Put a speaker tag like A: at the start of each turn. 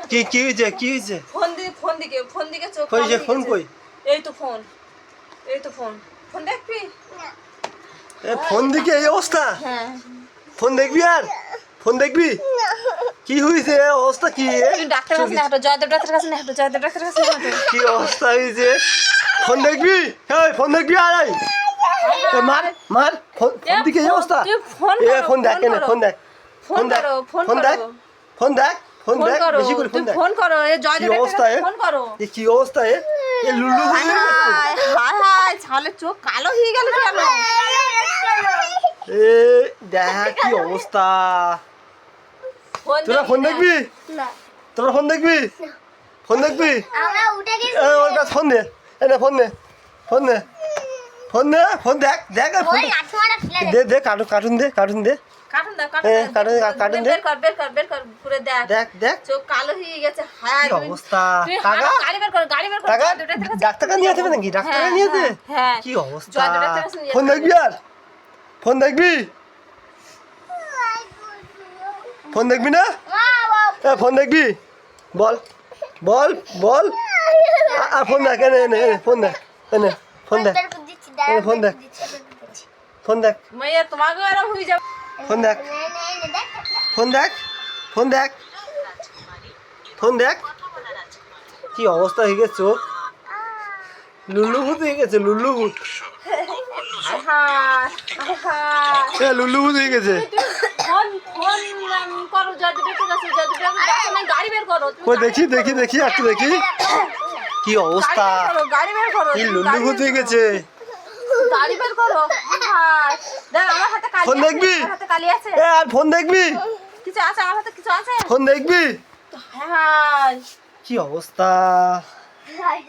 A: কি হয়েছে কি হয়েছে?
B: ফোন দিকে চোখ
A: কই যে ফোন কই?
B: এই তো ফোন ফোন দেখবি?
A: এ ফোন দিকে এই অবস্থা?
B: হ্যাঁ
A: ফোন দেখবি আর? ফোন দেখবি? কি হয়েছে অবস্থা কি?
B: তুমি ডাক্তার কাছে না হাঁটো, জয়দেব ডাক্তার কাছে না হাঁটো, জয়দেব ডাক্তার কাছে না হাঁটো।
A: কি অবস্থা হয়েছে? ফোন দেখবি? এই ফোন দেখবি আর? এই মার মার ফোন দিকে এই অবস্থা?
B: তুই ফোন
A: এ
B: করো,
A: ফোন দেখ কেন? ফোন দেখ
B: ফোন করো,
A: ফোন দেখ ফোন দেখ ফোন দেখ
B: করো,
A: বেশি করে ফোন
B: তুমি
A: দেখ।
B: ফোন করো, এই জয়দেব
A: কি
B: ডাক্তার
A: অবস্থা
B: কাছে
A: এ?
B: ফোন করো।
A: এ কি অবস্থা এ? এ লুল্লু হয়ে গেছে।
B: হায় ছালে চোখ কালো হয়ে গেল কেন?
A: এ দেখ কি অবস্থা।
B: ফোন
A: তোরা ফোন দেখবি?
C: না
A: তোরা ফোন দেখবি? ফোন দেখবি?
C: আমরা উঠে গেছি
A: এ ওর কাছে ফোন দে। এ না ফোন দে ফোন দে ফোন দে ফোন দেখ দেখ আর ফোন
C: ওই আত্মাটা ফেলে
A: দে দে কার্টুন দে কার্টুন দে
B: কাটুন দাও
A: কাটুন দে।
B: বের কর পুরো দেখ
A: দেখ দেখ
B: চোখ কালো হয়ে গেছে। হায়
A: কি অবস্থা। টাকা
B: গাড়ি বের কর গাড়ি বের কর
A: টাকা
B: জয়দেব ডাক্তার কাছে।
A: ডাক্তার নিয়ে আসবে নাকি? ডাক্তার নিয়ে আসবে?
B: হ্যাঁ
A: কি অবস্থা।
B: জয়দেব ডাক্তার কাছে নিয়ে
A: ফোন
B: যেতে
A: দেখবি আর? ফোন দেখবি? ফোন দেখবি না? এ ফোন দেখবি? বল বল বল আর ফোন দেখ এনে এনে এনে ফোন দেখ এনে ফোন দেখ ফোন দেখ ফোন দেখ
B: মাইয়া তোমাকে আর হয়ে যাবে।
A: ফোন দেখ ফোন দেখ ফোন দেখ ফোন দেখ কি অবস্থা হয়ে গেছে চোখ লুল্লু ভূত হয়ে গেছে লুল্লু ভূত
B: হায়
A: লুল্লু ভূত হয়ে গেছে
B: ফোন করো জয়দেব ডাক্তার কাছে, জয়দেব ডাক্তার কাছে না, গাড়ি বের করো তুমি।
A: কই দেখি দেখি দেখি একটু দেখি কি অবস্থা
B: গাড়ি বের করো
A: কি লুল্লু ভূত হয়ে গেছে
B: গাড়ি বের করো। হায় দেখ আমার হাতে কালি
A: ফোন
B: আছে,
A: দেখবি?
B: আমার হাতে কালি আছে।
A: এ আর ফোন দেখবি?
B: কিছু আছে আমার হাতে, কিছু আছে।
A: ফোন দেখবি?
B: হায়
A: কি অবস্থা
C: হাই